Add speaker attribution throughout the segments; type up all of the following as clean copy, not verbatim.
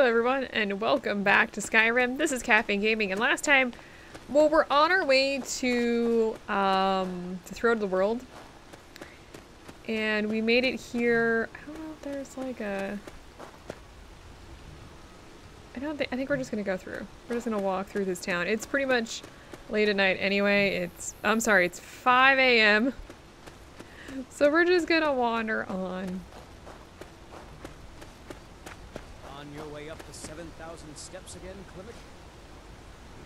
Speaker 1: everyone, and welcome back to Skyrim. This is KaffeineGaming, and last time, well, we're on our way to Throat of the World, and we made it here. I don't know if there's like a... I think we're just gonna go through. We're just gonna walk through this town. It's pretty much late at night anyway. I'm sorry, it's 5 a.m. So we're just gonna wander on.
Speaker 2: Your way up the 7,000 steps again, Clement?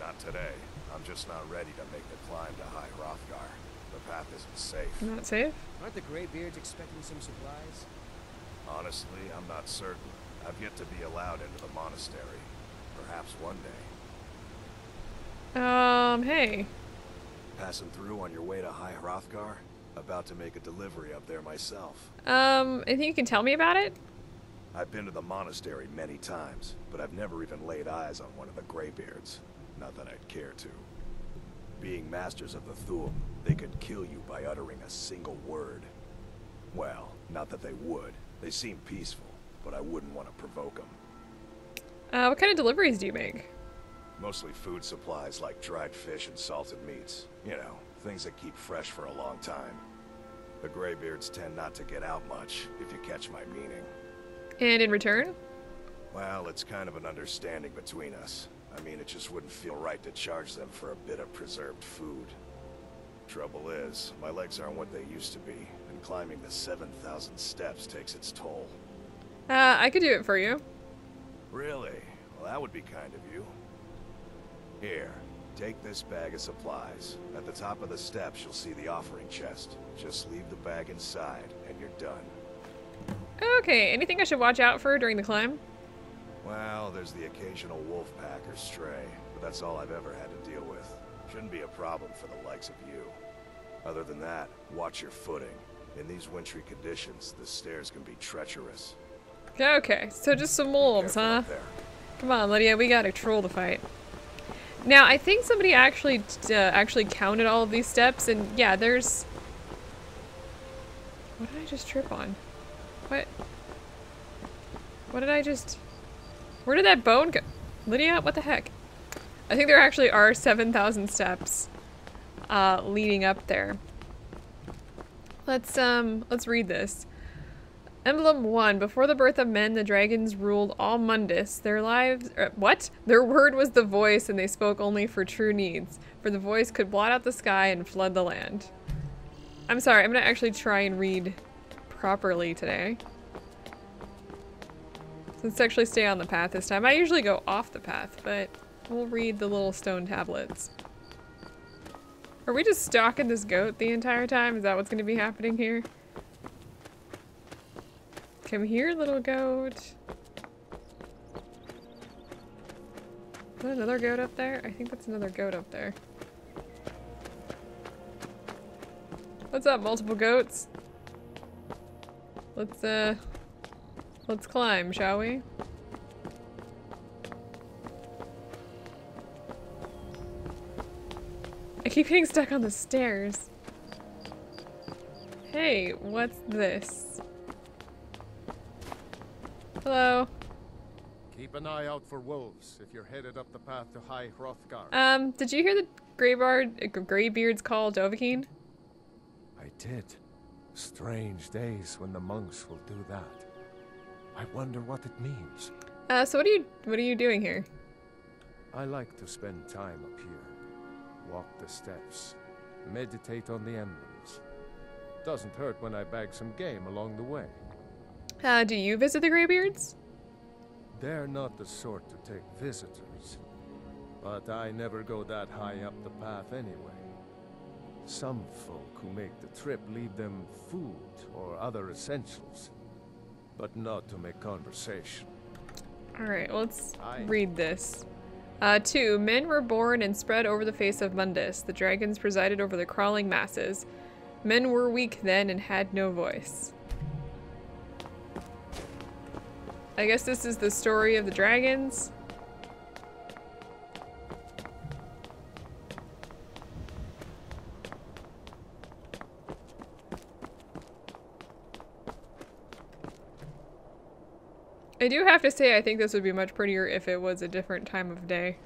Speaker 3: Not today. I'm just not ready to make the climb to High Hrothgar. The path isn't safe.
Speaker 1: Not safe?
Speaker 2: Aren't the Greybeards expecting some supplies?
Speaker 3: Honestly, I'm not certain. I've yet to be allowed into the monastery. Perhaps one day.
Speaker 1: Hey.
Speaker 3: Passing through on your way to High Hrothgar? About to make a delivery up there myself.
Speaker 1: I think you can tell me about it?
Speaker 3: I've been to the monastery many times, but I've never even laid eyes on one of the Greybeards. Not that I'd care to. Being masters of the Thu'um, they could kill you by uttering a single word. Well, not that they would. They seem peaceful, but I wouldn't want to provoke them.
Speaker 1: What kind of deliveries do you make?
Speaker 3: Mostly food supplies like dried fish and salted meats. You know, things that keep fresh for a long time. The Greybeards tend not to get out much, if you catch my meaning.
Speaker 1: And in return?
Speaker 3: Well, it's kind of an understanding between us. I mean, it just wouldn't feel right to charge them for a bit of preserved food. Trouble is, my legs aren't what they used to be, and climbing the 7,000 steps takes its toll.
Speaker 1: I could do it for you.
Speaker 3: Really? Well, that would be kind of you. Here, take this bag of supplies. At the top of the steps, you'll see the offering chest. Just leave the bag inside, and you're done.
Speaker 1: Okay, anything I should watch out for during the climb?
Speaker 3: Well, there's the occasional wolf pack or stray, but that's all I've ever had to deal with. Shouldn't be a problem for the likes of you. Other than that, watch your footing. In these wintry conditions, the stairs can be treacherous.
Speaker 1: Okay, so just some wolves, huh? Come on, Lydia, we got a troll to fight. Now, I think somebody actually counted all of these steps, and yeah, there's... What did I just trip on? What did I just... Where did that bone go? Lydia, what the heck? I think there actually are 7,000 steps leading up there. Let's read this. Emblem 1. Before the birth of men, the dragons ruled all Mundus. Their lives... what? Their word was the voice, and they spoke only for true needs. For the voice could blot out the sky and flood the land. I'm sorry, I'm gonna actually try and read properly today. Let's actually stay on the path this time. I usually go off the path, but we'll read the little stone tablets. Are we just stalking this goat the entire time? Is that what's gonna be happening here? Come here, little goat. Is that another goat up there? I think that's another goat up there. What's up, multiple goats? Let's climb, shall we? I keep getting stuck on the stairs. Hey, what's this? Hello.
Speaker 4: Keep an eye out for wolves if you're headed up the path to High Hrothgar.
Speaker 1: Did you hear the Greybeards call Dovahkiin?
Speaker 4: I did. Strange days when the monks will do that. I wonder what it means.
Speaker 1: So what are you doing here?
Speaker 4: I like to spend time up here. Walk the steps. Meditate on the emblems. Doesn't hurt when I bag some game along the way.
Speaker 1: Do you visit the Greybeards?
Speaker 4: They're not the sort to take visitors. But I never go that high up the path anyway. Some folk who make the trip leave them food or other essentials. But not to make conversation.
Speaker 1: Alright, let's read this. 2. Men were born and spread over the face of Mundus. The dragons presided over the crawling masses. Men were weak then and had no voice. I guess this is the story of the dragons. I do have to say, I think this would be much prettier if it was a different time of day.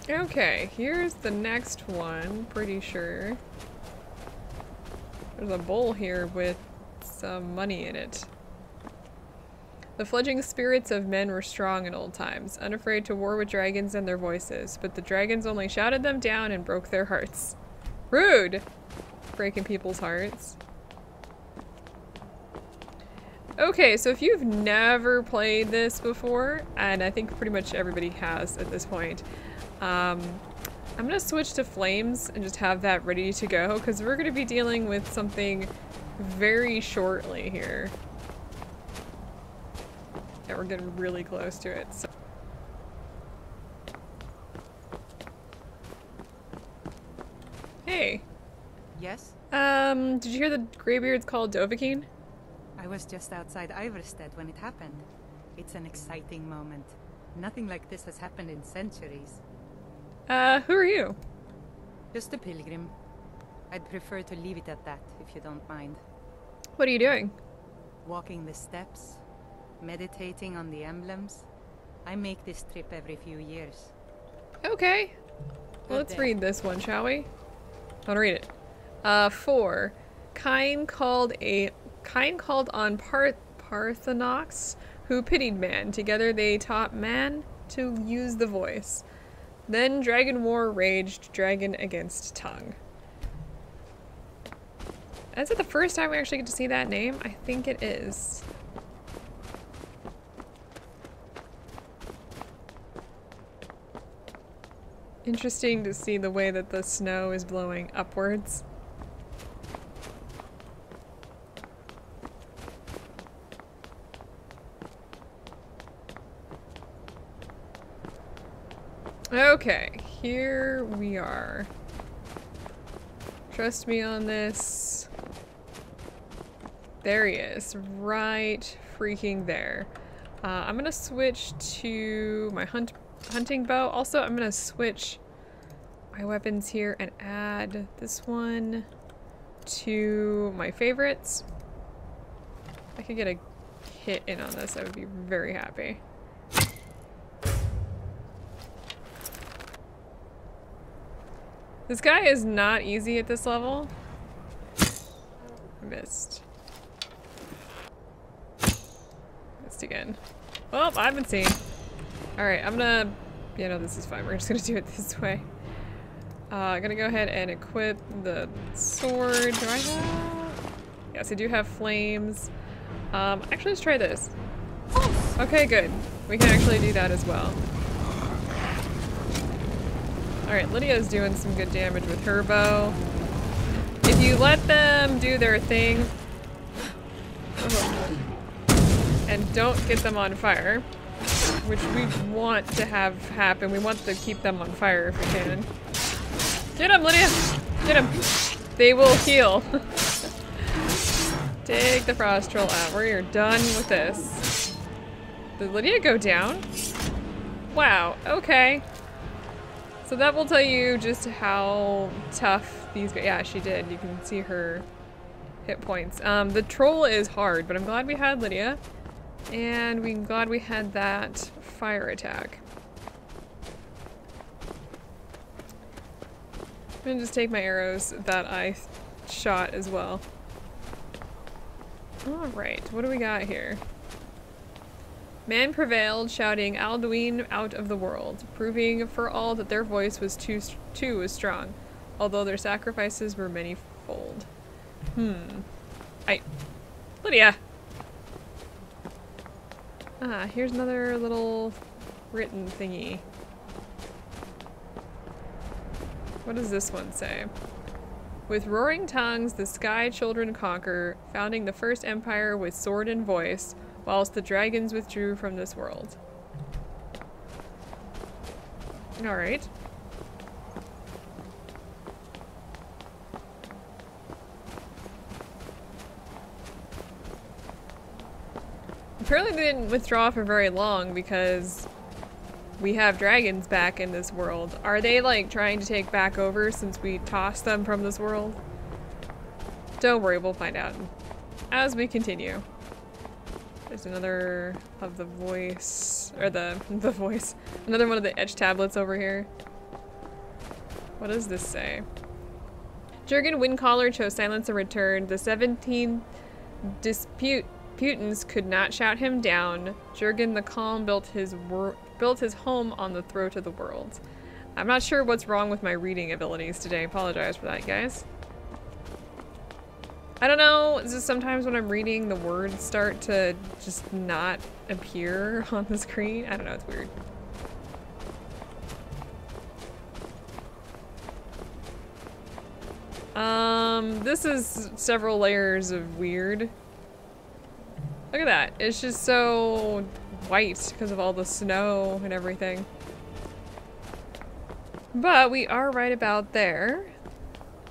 Speaker 1: Okay, here's the next one, pretty sure. There's a bowl here with some money in it. The fledgling spirits of men were strong in old times, unafraid to war with dragons and their voices, but the dragons only shouted them down and broke their hearts. Rude! Breaking people's hearts. Okay, so if you've never played this before, and I think pretty much everybody has at this point, I'm gonna switch to flames and just have that ready to go, because we're gonna be dealing with something very shortly here. Yeah, we're getting really close to it. So. Hey.
Speaker 5: Yes?
Speaker 1: Did you hear the Greybeards called Dovahkiin?
Speaker 5: I was just outside Iverstead when it happened. It's an exciting moment. Nothing like this has happened in centuries.
Speaker 1: Who are you?
Speaker 5: Just a pilgrim. I'd prefer to leave it at that, if you don't mind.
Speaker 1: What are you doing?
Speaker 5: Walking the steps, meditating on the emblems. I make this trip every few years.
Speaker 1: Okay. Well, let's read this one, shall we? I'll read it. 4. Kain called on Parthenox, who pitied man. Together they taught man to use the voice. Then dragon war raged, dragon against tongue. Is it the first time we actually get to see that name? I think it is. Interesting to see the way that the snow is blowing upwards. Okay, here we are. Trust me on this. There he is, right freaking there. I'm gonna switch to my hunting bow. Also, I'm gonna switch my weapons here and add this one to my favorites. If I could get a hit in on this, I would be very happy. This guy is not easy at this level. I missed. Missed again. Well, I've been seeing. Alright, I'm gonna... Yeah, no, this is fine. We're just gonna do it this way. I'm gonna go ahead and equip the sword. Do I have... Yes, I do have flames. Actually, let's try this. Okay, good. We can actually do that as well. Alright, Lydia's doing some good damage with her bow. If you let them do their thing and don't get them on fire, which we want to have happen, we want to keep them on fire if we can. Get them, Lydia! Get them! They will heal. Take the frost troll out. We're done with this. Did Lydia go down? Wow, okay. So that will tell you just how tough these guys— yeah, she did. You can see her hit points. The troll is hard, but I'm glad we had Lydia. And we're glad we had that fire attack. I'm gonna just take my arrows that I shot as well. Alright, what do we got here? Man prevailed, shouting Alduin out of the world, proving for all that their voice was too strong, although their sacrifices were many-fold. Lydia! Ah, here's another little written thingy. What does this one say? With roaring tongues, the sky children conquer, founding the first empire with sword and voice, whilst the dragons withdrew from this world. Alright. Apparently they didn't withdraw for very long because we have dragons back in this world. Are they like trying to take back over since we tossed them from this world? Don't worry, we'll find out as we continue. There's another of the voice, or the voice. Another one of the etch tablets over here. What does this say? Jurgen Windcaller chose silence and returned. The 17 disputants could not shout him down. Jurgen the Calm built his home on the throat of the world. I'm not sure what's wrong with my reading abilities today. I apologize for that, guys. I don't know, it's just sometimes when I'm reading, the words start to just not appear on the screen. I don't know, it's weird. This is several layers of weird. Look at that. It's just so white because of all the snow and everything. But we are right about there.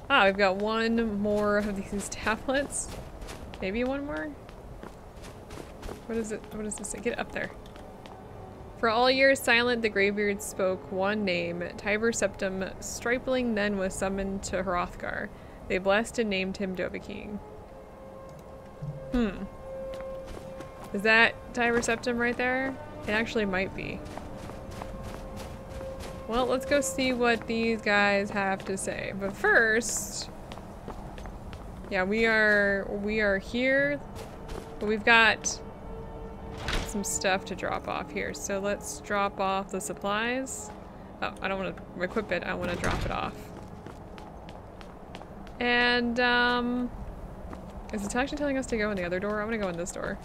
Speaker 1: Ah, we've got one more of these tablets. Maybe one more? What is it? What does this say? Get up there. For all years silent, the Greybeards spoke one name. Tiber Septim Stripling then was summoned to Hrothgar. They blessed and named him Dovahkiin. Is that Tiber Septim right there? It actually might be. Well, let's go see what these guys have to say. But first, yeah, we are here, but we've got some stuff to drop off here. So let's drop off the supplies. Oh, I don't want to equip it. I want to drop it off. And is it actually telling us to go in the other door? I want to go in this door.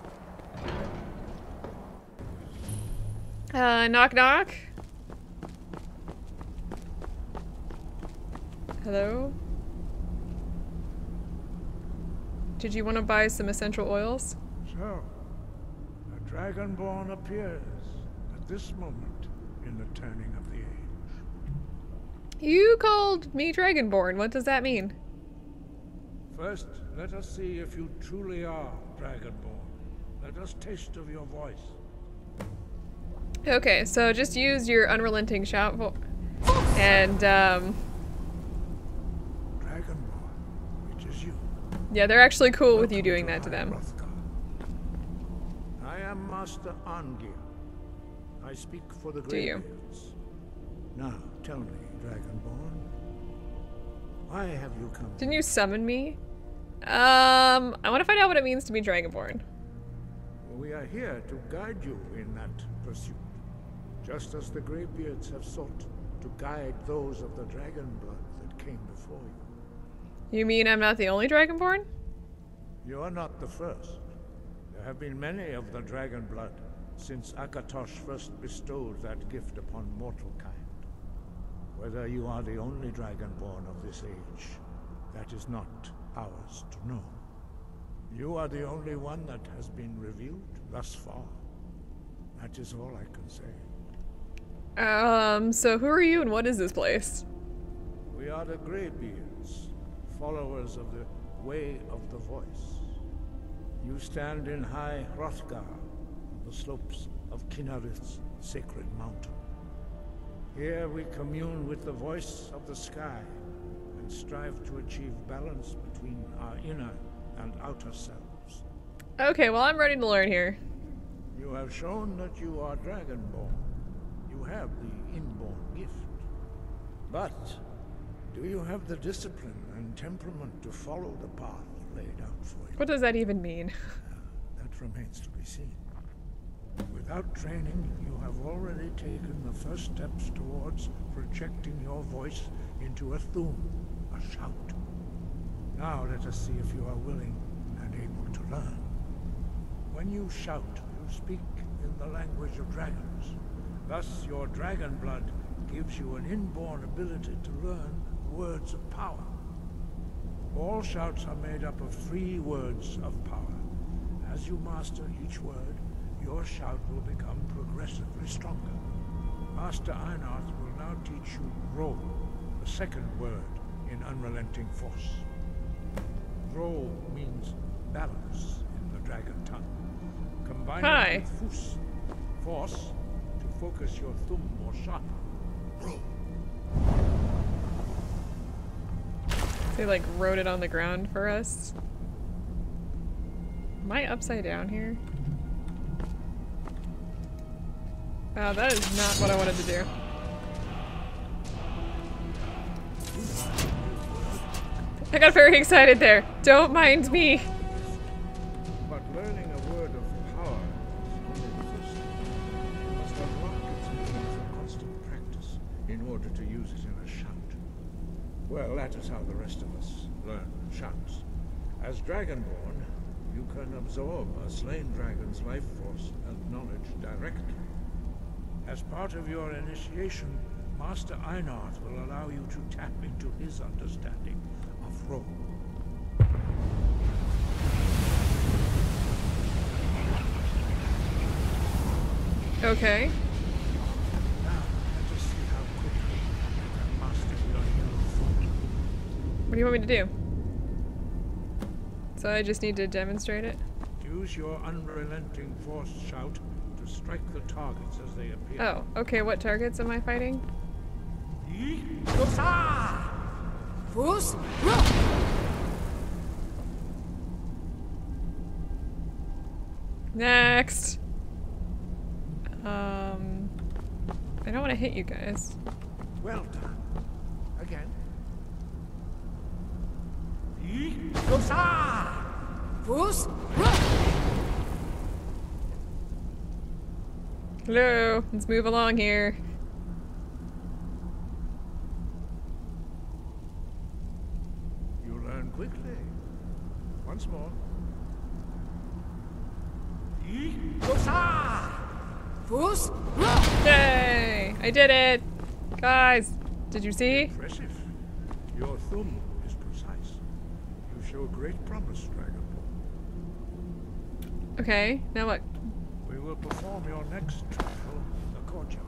Speaker 1: Knock knock. Hello? Did you want to buy some essential oils?
Speaker 6: So, a Dragonborn appears at this moment in the turning of the age.
Speaker 1: You called me Dragonborn. What does that mean?
Speaker 6: First, let us see if you truly are Dragonborn. Let us taste of your voice.
Speaker 1: Okay, so just use your unrelenting shout and
Speaker 6: Dragonborn, which is you.
Speaker 1: yeah, they're actually cool with you doing that to them.
Speaker 6: Hrothgar. I am Master Arngir. I speak for the
Speaker 1: Do you?
Speaker 6: Greybeards. Now, tell me, Dragonborn, why have you come?
Speaker 1: Didn't you summon me? I want to find out what it means to be Dragonborn.
Speaker 6: We are here to guide you in that pursuit, just as the Greybeards have sought to guide those of the dragon blood that came before you.
Speaker 1: You mean I'm not the only Dragonborn?
Speaker 6: You are not the first. There have been many of the dragon blood since Akatosh first bestowed that gift upon mortal kind. Whether you are the only Dragonborn of this age, that is not ours to know. You are the only one that has been revealed thus far. That is all I can say.
Speaker 1: So who are you and what is this place?
Speaker 6: We are the Greybeards, followers of the Way of the Voice. You stand in High Hrothgar, on the slopes of Kinnarith's sacred mountain. Here we commune with the voice of the sky and strive to achieve balance between our inner and outer selves.
Speaker 1: Okay, well I'm ready to learn here.
Speaker 6: You have shown that you are Dragonborn. You have the inborn gift. But do you have the discipline and temperament to follow the path laid out for you?
Speaker 1: What does that even mean?
Speaker 6: That remains to be seen. Without training, you have already taken the first steps towards projecting your voice into a Thu'um, a shout. Now let us see if you are willing and able to learn. When you shout, you speak in the language of dragons. Thus, your dragon blood gives you an inborn ability to learn words of power. All shouts are made up of 3 words of power. As you master each word, your shout will become progressively stronger. Master Einarth will now teach you Ro, the second word in Unrelenting Force. Ro means balance in the dragon tongue. Combine it with Fus, force, to focus your Thu'um more sharply. Ro.
Speaker 1: They like wrote it on the ground for us. Am I upside down here? Wow, that is not what I wanted to do. I got very excited there. Don't mind me.
Speaker 6: But learning a word of power is only the first step. You must unlock its meaning through constant practice in order to use it in a shout. Well, that is how the rest of us learn shouts. As Dragonborn, you can absorb a slain dragon's life force and knowledge directly. As part of your initiation, Master Einard will allow you to tap into his understanding of role.
Speaker 1: Okay.
Speaker 6: Now, let us see how quickly you can master your new form.
Speaker 1: What do you want me to do? So I just need to demonstrate it?
Speaker 6: Use your unrelenting force shout to strike the targets as they appear.
Speaker 1: Oh, okay, what targets am I fighting? Next! I don't want to hit you guys.
Speaker 6: Well done. Again.
Speaker 1: Hello, let's move along here.
Speaker 6: You learn quickly. Once more.
Speaker 1: Yay! I did it! Guys, did you see?
Speaker 6: Impressive. Your Thu'um is precise. You show great promise, Dragonborn.
Speaker 1: Okay, now what?
Speaker 6: We will perform your next trial in the courtyard.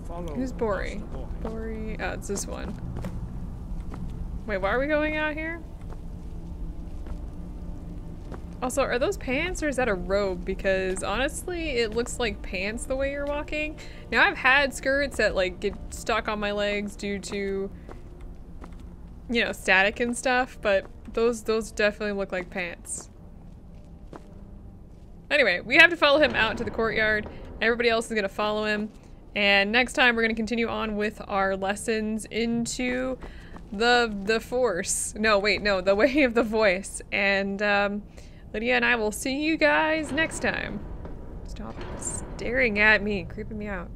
Speaker 6: Follow
Speaker 1: Who's Bori?
Speaker 6: Master Bori.
Speaker 1: Bori, oh, it's this one. Wait, why are we going out here? Also, are those pants or is that a robe? Because honestly, it looks like pants the way you're walking. Now I've had skirts that like get stuck on my legs due to, you know, static and stuff, but those definitely look like pants. Anyway, we have to follow him out to the courtyard. Everybody else is gonna follow him. And next time we're gonna continue on with our lessons into the Force. No, wait, no, the Way of the Voice. And Lydia and I will see you guys next time. Stop staring at me, creeping me out.